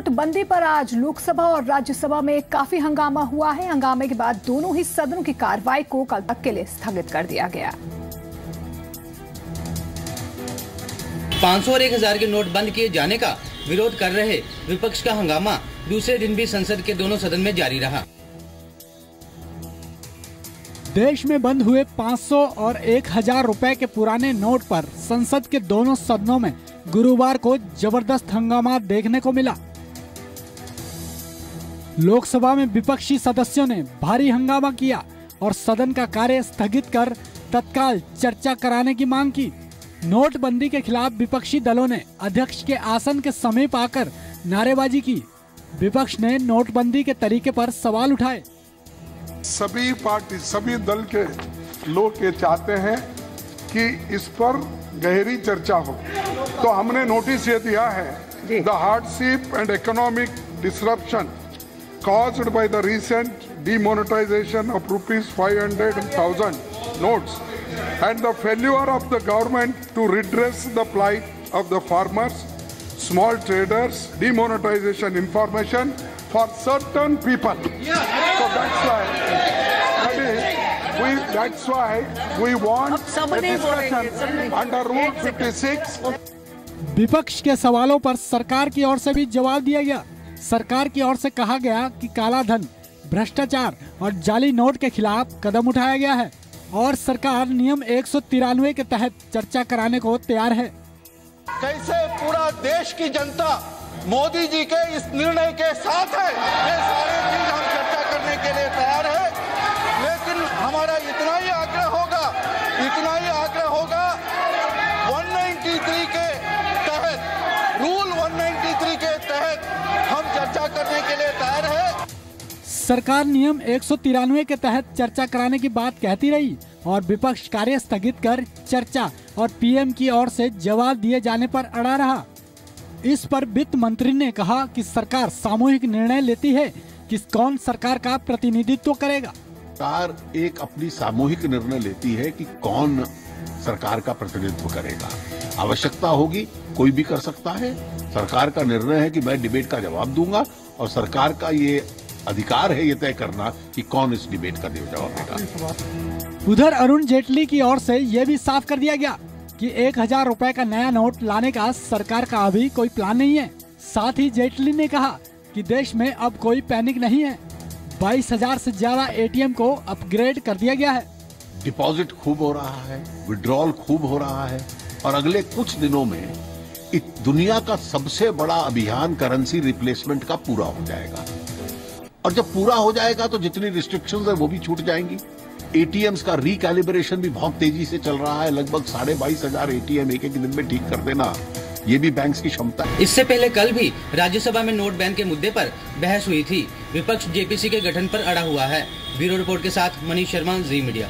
नोटबंदी पर आज लोकसभा और राज्यसभा में काफी हंगामा हुआ है। हंगामे के बाद दोनों ही सदनों की कार्रवाई को कल तक के लिए स्थगित कर दिया गया। 500 और 1000 के नोट बंद किए जाने का विरोध कर रहे विपक्ष का हंगामा दूसरे दिन भी संसद के दोनों सदन में जारी रहा। देश में बंद हुए 500 और 1000 रुपए के पुराने नोट पर संसद के दोनों सदनों में गुरुवार को जबरदस्त हंगामा देखने को मिला। लोकसभा में विपक्षी सदस्यों ने भारी हंगामा किया और सदन का कार्य स्थगित कर तत्काल चर्चा कराने की मांग की। नोटबंदी के खिलाफ विपक्षी दलों ने अध्यक्ष के आसन के समीप आकर नारेबाजी की। विपक्ष ने नोटबंदी के तरीके पर सवाल उठाए। सभी पार्टी, सभी दल के लोग ये चाहते हैं कि इस पर गहरी चर्चा हो, तो हमने नोटिस ये दिया है, the hardship and economic disruption caused by the recent demonetization of ₹500,000 notes and the failure of the government to redress the plight of the farmers, small traders, demonetization information for certain people. So that's why we want a discussion under Rule 56. विपक्ष के सवालों पर सरकार की ओर से भी जवाब दिया गया। सरकार की ओर से कहा गया कि काला धन, भ्रष्टाचार और जाली नोट के खिलाफ कदम उठाया गया है और सरकार नियम 193 के तहत चर्चा कराने को तैयार है। कैसे पूरा देश की जनता मोदी जी के इस निर्णय के साथ है, ये सारे चीज हम चर्चा करने के लिए तैयार है। लेकिन हमारा इतना ही आग्रह होगा 193 के तहत, रूल 193 के तहत हम चर्चा करने के लिए तैयार है। सरकार नियम 193 के तहत चर्चा कराने की बात कहती रही और विपक्ष कार्य स्थगित कर चर्चा और पीएम की ओर से जवाब दिए जाने पर अड़ा रहा। इस पर वित्त मंत्री ने कहा कि सरकार सामूहिक निर्णय लेती है कि कौन सरकार का प्रतिनिधित्व करेगा। सरकार एक अपनी सामूहिक निर्णय लेती है कि कौन सरकार का प्रतिनिधित्व करेगा। आवश्यकता होगी कोई भी कर सकता है। सरकार का निर्णय है कि मैं डिबेट का जवाब दूंगा और सरकार का ये अधिकार है ये तय करना कि कौन इस डिबेट का जवाब देगा। उधर अरुण जेटली की ओर से ये भी साफ कर दिया गया कि 1000 रुपए का नया नोट लाने का सरकार का अभी कोई प्लान नहीं है। साथ ही जेटली ने कहा कि देश में अब कोई पैनिक नहीं है। 22,000 से ज्यादा एटीएम को अपग्रेड कर दिया गया है। डिपॉजिट खूब हो रहा है, विड्रॉल खूब हो रहा है और अगले कुछ दिनों में दुनिया का सबसे बड़ा अभियान करेंसी रिप्लेसमेंट का पूरा हो जाएगा और जब पूरा हो जाएगा तो जितनी रिस्ट्रिक्शंस है वो भी छूट जाएंगी। एटीएम्स का रिकैलिब्रेशन भी बहुत तेजी से चल रहा है। लगभग 22,500 एटीएम एक दिन में ठीक कर देना, ये भी बैंक्स की क्षमता है। इससे पहले कल भी राज्यसभा में नोट बैन के मुद्दे पर बहस हुई थी। विपक्ष जेपीसी के गठन पर अड़ा हुआ है। ब्यूरो रिपोर्ट के साथ मनीष शर्मा, जी मीडिया।